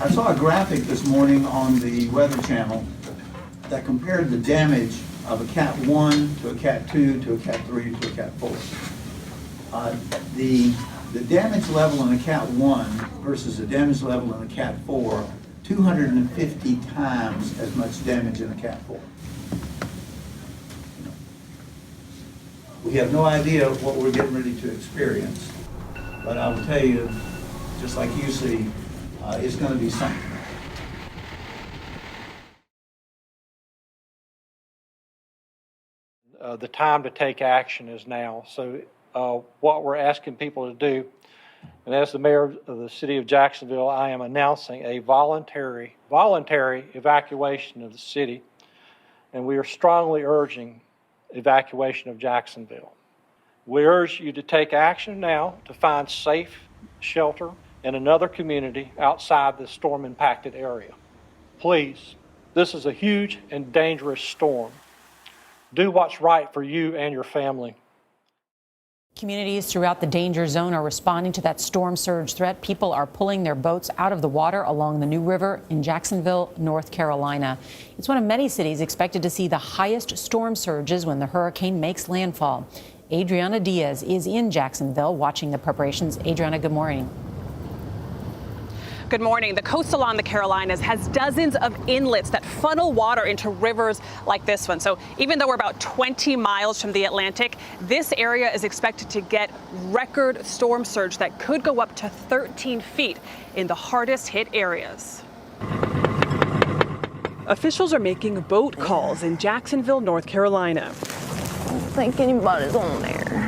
I saw a graphic this morning on the Weather Channel that compared the damage of a Cat 1 to a Cat 2 to a Cat 3 to a Cat 4. The damage level in a Cat 1 versus the damage level in a Cat 4, 250 times as much damage in a Cat 4. We have no idea what we're getting ready to experience, but I will tell you, just like you see, it's going to be something. The time to take action is now. So what we're asking people to do, and as the mayor of the city of Jacksonville, I am announcing a voluntary evacuation of the city, and we are strongly urging evacuation of Jacksonville. We urge you to take action now to find safe shelter in another community outside the storm-impacted area. Please, this is a huge and dangerous storm. Do what's right for you and your family. Communities throughout the danger zone are responding to that storm surge threat. People are pulling their boats out of the water along the New River in Jacksonville, North Carolina. It's one of many cities expected to see the highest storm surges when the hurricane makes landfall. Adriana Diaz is in Jacksonville watching the preparations. Adriana, good morning. Good morning. The coast along the Carolinas has dozens of inlets that funnel water into rivers like this one. So even though we're about 20 miles from the Atlantic, this area is expected to get record storm surge that could go up to 13 feet in the hardest hit areas. Officials are making boat calls in Jacksonville, North Carolina. I don't think anybody's on there.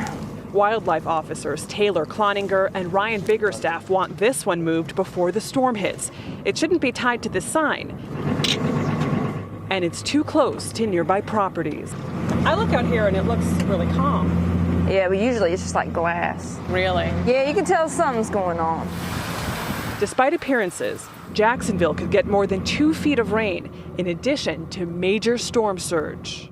Wildlife officers Taylor Cloninger and Ryan Biggerstaff want this one moved before the storm hits. It shouldn't be tied to the sign, and it's too close to nearby properties. I look out here and it looks really calm. Yeah, but usually it's just like glass. Really? Yeah, you can tell something's going on. Despite appearances, Jacksonville could get more than 2 feet of rain in addition to major storm surge.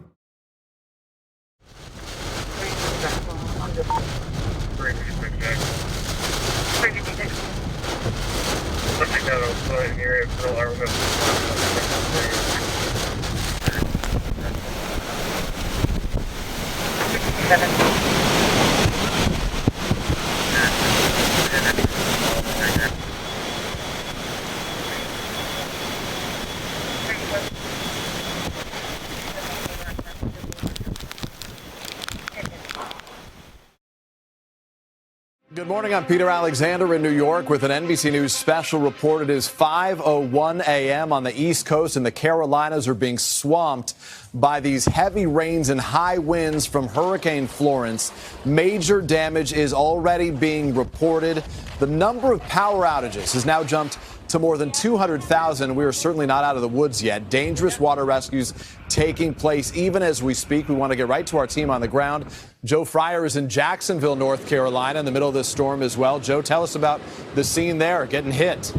Good morning. I'm Peter Alexander in New York with an NBC News special report. It is 5:01 a.m. on the East Coast, and the Carolinas are being swamped by these heavy rains and high winds from Hurricane Florence. Major damage is already being reported. The number of power outages has now jumped to more than 200,000. We are certainly not out of the woods yet. Dangerous water rescues taking place even as we speak. We want to get right to our team on the ground. Joe Fryer is in Jacksonville, North Carolina, in the middle of this storm as well. Joe, tell us about the scene there, getting hit.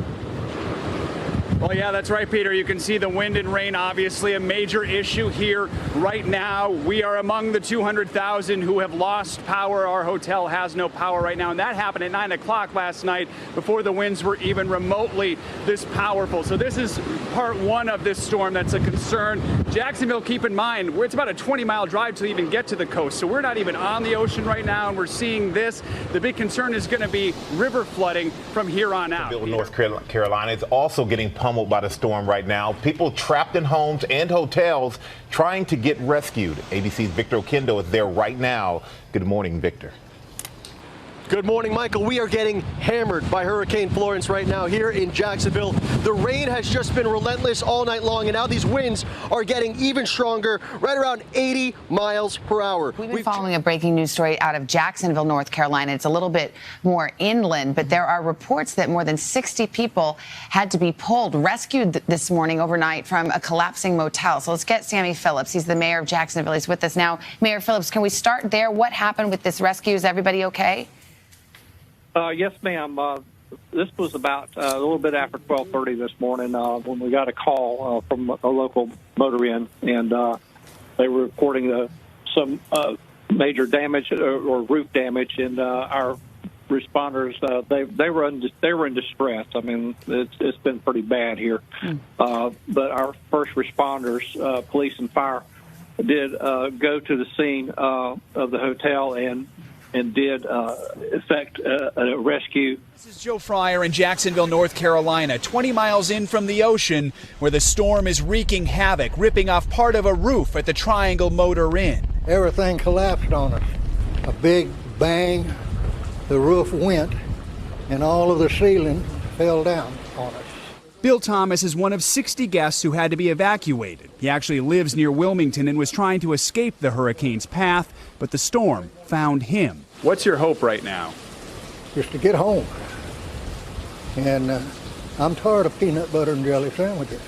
Well, yeah, that's right, Peter. You can see the wind and rain, obviously a major issue here right now. We are among the 200,000 who have lost power. Our hotel has no power right now, and that happened at 9 o'clock last night before the winds were even remotely this powerful. So this is part one of this storm that's a concern. Jacksonville, keep in mind, it's about a 20-mile drive to even get to the coast, so we're not even on the ocean right now, and we're seeing this. The big concern is going to be river flooding from here on out. North Carolina is also getting pummeled by the storm right now. People trapped in homes and hotels trying to get rescued. ABC's Victor Okendo is there right now. Good morning, Victor. Good morning, Michael. We are getting hammered by Hurricane Florence right now here in Jacksonville. The rain has just been relentless all night long, and now these winds are getting even stronger, right around 80 miles per hour. We've been following a breaking news story out of Jacksonville, North Carolina. It's a little bit more inland, but there are reports that more than 60 people had to be rescued this morning overnight from a collapsing motel. So let's get Sammy Phillips. He's the mayor of Jacksonville. He's with us now. Mayor Phillips, can we start there? What happened with this rescue? Is everybody okay? Yes, ma'am. This was about a little bit after 12:30 this morning when we got a call from a local motor inn, and they were reporting some major damage or roof damage in our responders, they were in distress. I mean, it's been pretty bad here. But our first responders, police and fire, did go to the scene of the hotel and did effect a rescue. This is Joe Fryer in Jacksonville, North Carolina, 20 miles in from the ocean, where the storm is wreaking havoc, ripping off part of a roof at the Triangle Motor Inn. Everything collapsed on us. A big bang, the roof went, and all of the ceiling fell down on us. Bill Thomas is one of 60 guests who had to be evacuated. He actually lives near Wilmington and was trying to escape the hurricane's path, but the storm found him. What's your hope right now? Just to get home. And I'm tired of peanut butter and jelly sandwiches.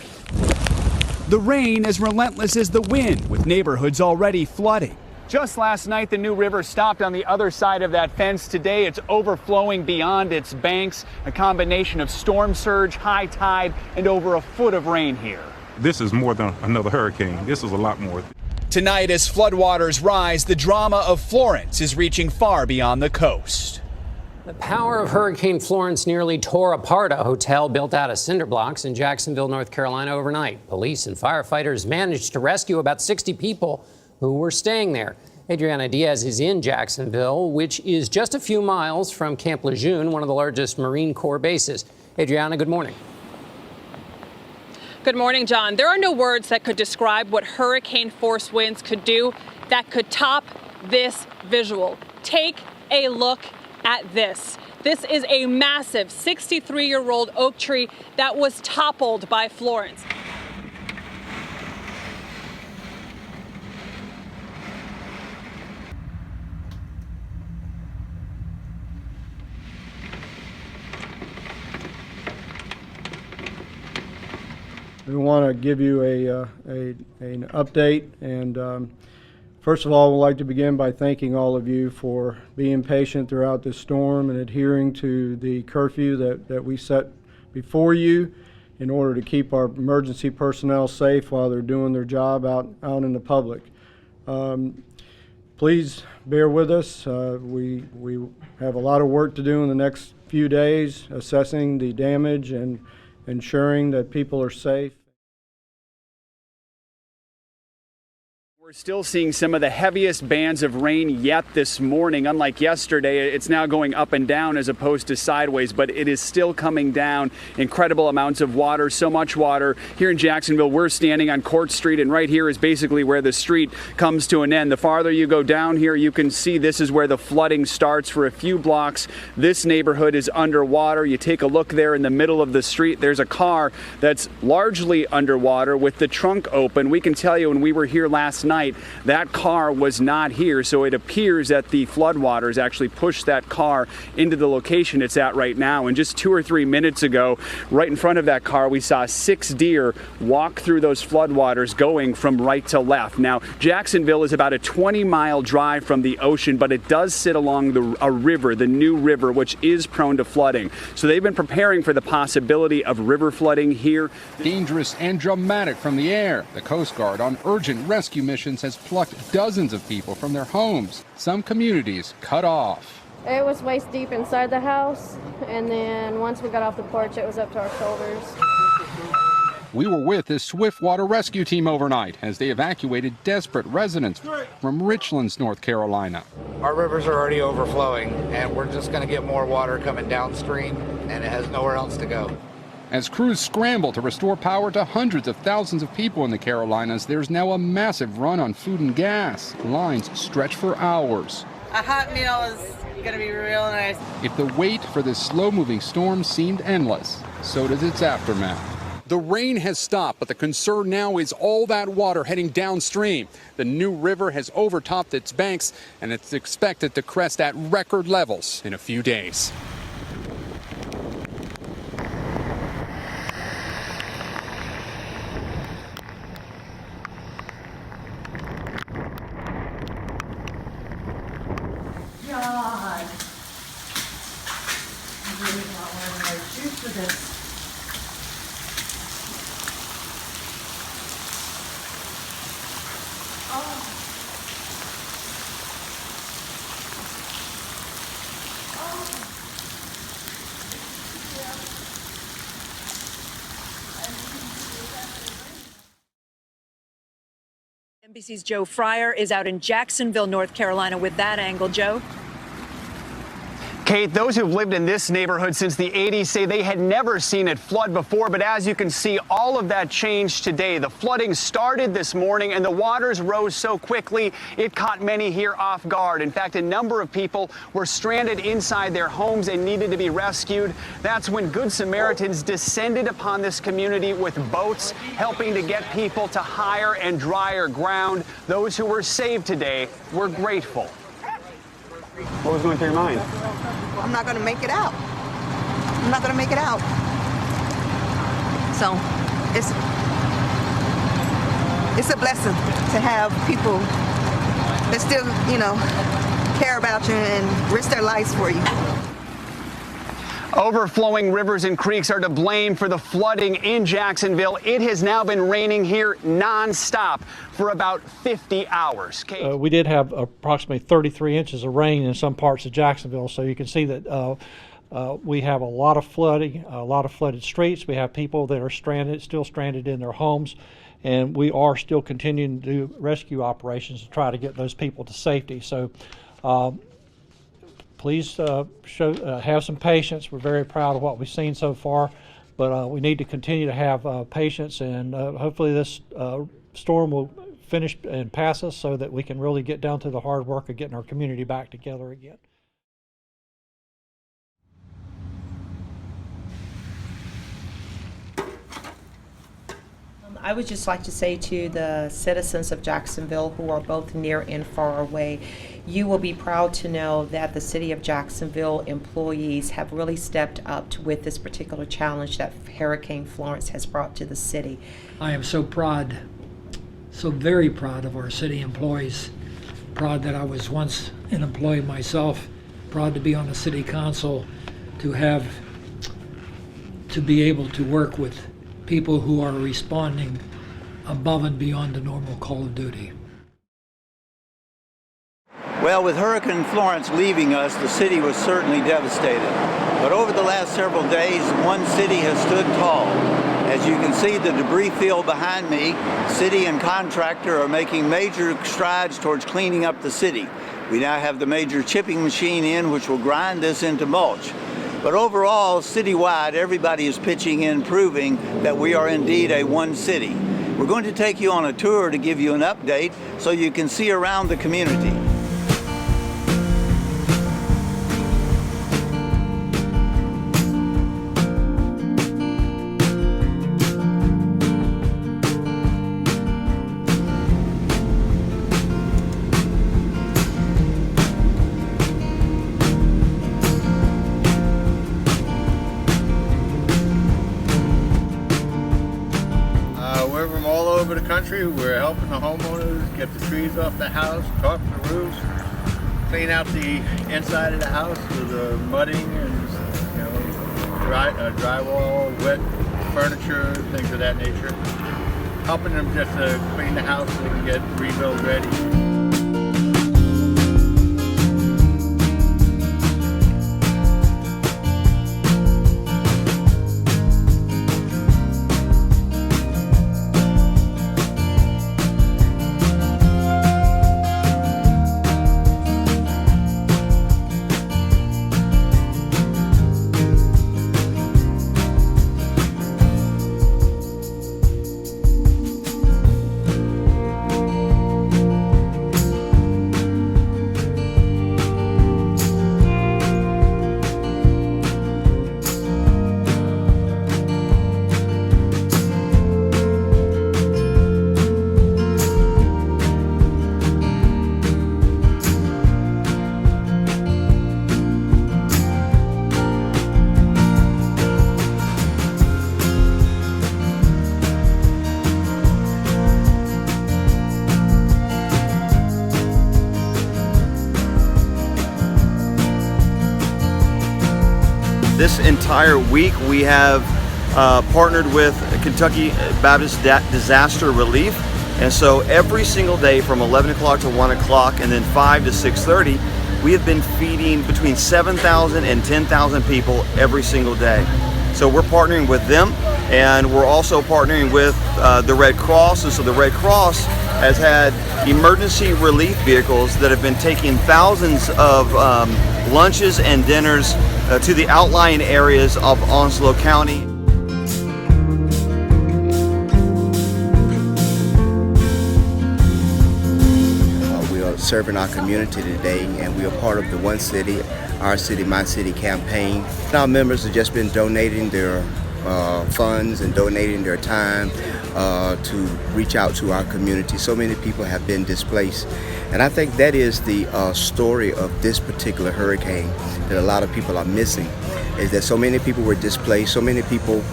The rain as relentless as the wind, with neighborhoods already flooding. Just last night, the New River stopped on the other side of that fence. Today, it's overflowing beyond its banks, a combination of storm surge, high tide, and over a foot of rain here. This is more than another hurricane. This is a lot more. Tonight, as floodwaters rise, the drama of Florence is reaching far beyond the coast. The power of Hurricane Florence nearly tore apart a hotel built out of cinder blocks in Jacksonville, North Carolina overnight. Police and firefighters managed to rescue about 60 people who were staying there. Adriana Diaz is in Jacksonville, which is just a few miles from Camp Lejeune, one of the largest Marine Corps bases. Adriana, good morning. Good morning, John. There are no words that could describe what hurricane force winds could do that could top this visual. Take a look at this. This is a massive 63-year-old oak tree that was toppled by Florence. We want to give you an update, and first of all, we'd like to begin by thanking all of you for being patient throughout this storm and adhering to the curfew that we set before you in order to keep our emergency personnel safe while they're doing their job out in the public. Please bear with us. We have a lot of work to do in the next few days, assessing the damage and ensuring that people are safe. We're still seeing some of the heaviest bands of rain yet this morning. Unlike yesterday, it's now going up and down as opposed to sideways, but it is still coming down. Incredible amounts of water, so much water. Here in Jacksonville, we're standing on Court Street, and right here is basically where the street comes to an end. The farther you go down here, you can see this is where the flooding starts for a few blocks. This neighborhood is underwater. You take a look there in the middle of the street. There's a car that's largely underwater with the trunk open. We can tell you when we were here last night, that car was not here, so it appears that the floodwaters actually pushed that car into the location it's at right now. And just 2 or 3 minutes ago, right in front of that car, we saw 6 deer walk through those floodwaters going from right to left. Now, Jacksonville is about a 20-mile drive from the ocean, but it does sit along a river, the New River, which is prone to flooding. So they've been preparing for the possibility of river flooding here. Dangerous and dramatic from the air. The Coast Guard on urgent rescue missions has plucked dozens of people from their homes, some communities cut off. It was waist deep inside the house, and then once we got off the porch, it was up to our shoulders. We were with this swiftwater rescue team overnight as they evacuated desperate residents from Richlands, North Carolina. Our rivers are already overflowing, and we're just going to get more water coming downstream, and it has nowhere else to go. As crews scramble to restore power to hundreds of thousands of people in the Carolinas, there's now a massive run on food and gas. Lines stretch for hours. A hot meal is going to be real nice. If the wait for this slow-moving storm seemed endless, so does its aftermath. The rain has stopped, but the concern now is all that water heading downstream. The New River has overtopped its banks, and it's expected to crest at record levels in a few days. God. I'm really not wearing my shoes for this. Oh. Oh. NBC's Joe Fryer is out in Jacksonville, North Carolina with that angle. Joe? Kate, those who've lived in this neighborhood since the 80s say they had never seen it flood before, but as you can see, all of that changed today. The flooding started this morning and the waters rose so quickly it caught many here off guard. In fact, a number of people were stranded inside their homes and needed to be rescued. That's when Good Samaritans descended upon this community with boats, helping to get people to higher and drier ground. Those who were saved today were grateful. What was going through your mind? I'm not going to make it out. I'm not going to make it out. So it's a blessing to have people that still, care about you and risk their lives for you. Overflowing rivers and creeks are to blame for the flooding in Jacksonville. It has now been raining here nonstop for about 50 hours. We did have approximately 33 inches of rain in some parts of Jacksonville, so you can see that we have a lot of flooding, a lot of flooded streets. We have people that are still stranded in their homes, and we are still continuing to do rescue operations to try to get those people to safety. So please have some patience. We're very proud of what we've seen so far, but we need to continue to have patience, and hopefully this storm will finish and pass us so that we can really get down to the hard work of getting our community back together again. I would just like to say to the citizens of Jacksonville who are both near and far away, you will be proud to know that the City of Jacksonville employees have really stepped up with this particular challenge that Hurricane Florence has brought to the city. I am so proud, so very proud of our city employees, proud that I was once an employee myself, proud to be on the city council, to be able to work with people who are responding above and beyond the normal call of duty. Well, with Hurricane Florence leaving us, the city was certainly devastated. But over the last several days, one city has stood tall. As you can see the debris field behind me, city and contractor are making major strides towards cleaning up the city. We now have the major chipping machine in, which will grind this into mulch. But overall, citywide, everybody is pitching in, proving that we are indeed a one city. We're going to take you on a tour to give you an update so you can see around the community. We're helping the homeowners get the trees off the house, caulk the roofs, clean out the inside of the house with the mudding and drywall, wet furniture, things of that nature. Helping them just to clean the house so they can get rebuild ready. This entire week we have partnered with Kentucky Baptist Disaster Relief, and so every single day from 11 o'clock to 1 o'clock and then 5 to 6:30 we have been feeding between 7,000 and 10,000 people every single day. So we're partnering with them, and we're also partnering with the Red Cross, and so the Red Cross has had emergency relief vehicles that have been taking thousands of lunches and dinners to the outlying areas of Onslow County. We are serving our community today, and we are part of the One City, Our City, My City campaign. Our members have just been donating their funds and donating their time to reach out to our community. So many people have been displaced, and I think that is the story of this particular hurricane that a lot of people are missing, is that so many people were displaced, so many people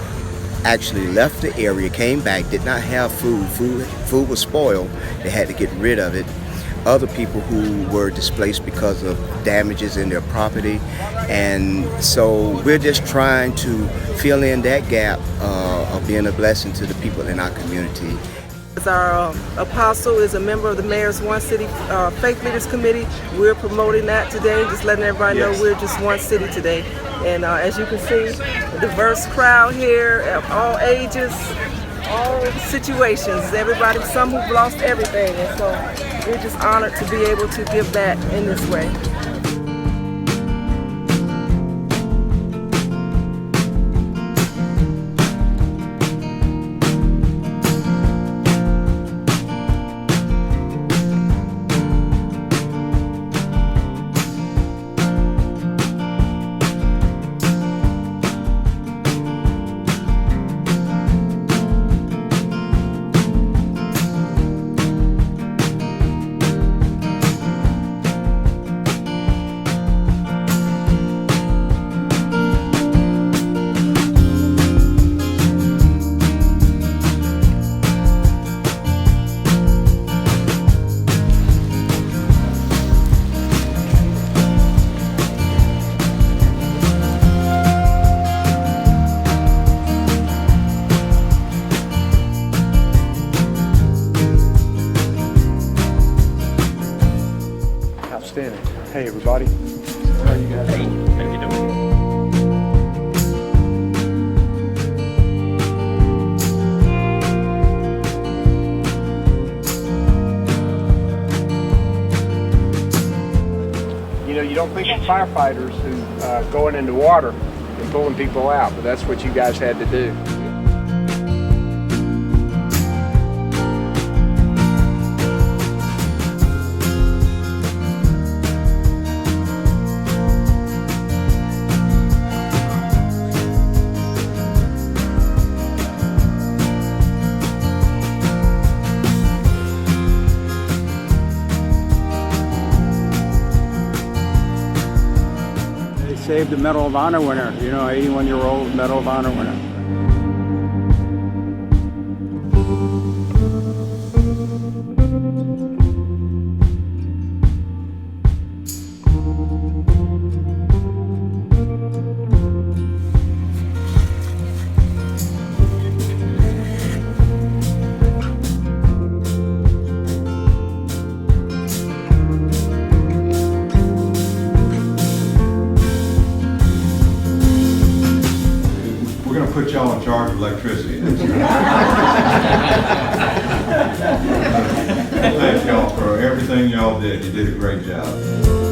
actually left the area, came back, did not have food. Food was spoiled, they had to get rid of it. Other people who were displaced because of damages in their property, and so we're just trying to fill in that gap of being a blessing to the people in our community. Our apostle is a member of the Mayor's One City Faith Leaders Committee. We're promoting that today, just letting everybody know we're just one city today. And as you can see, a diverse crowd here, of all ages, all situations, everybody, some who've lost everything, and so we're just honored to be able to give back in this way. Hey everybody, how are you guys? Hey, how you doing? You know, you don't think of firefighters who going into water and pulling people out, but that's what you guys had to do. Saved the Medal of Honor winner, you know, 81-year-old Medal of Honor winner. Put y'all in charge of electricity next year. Thank y'all for everything y'all did. You did a great job.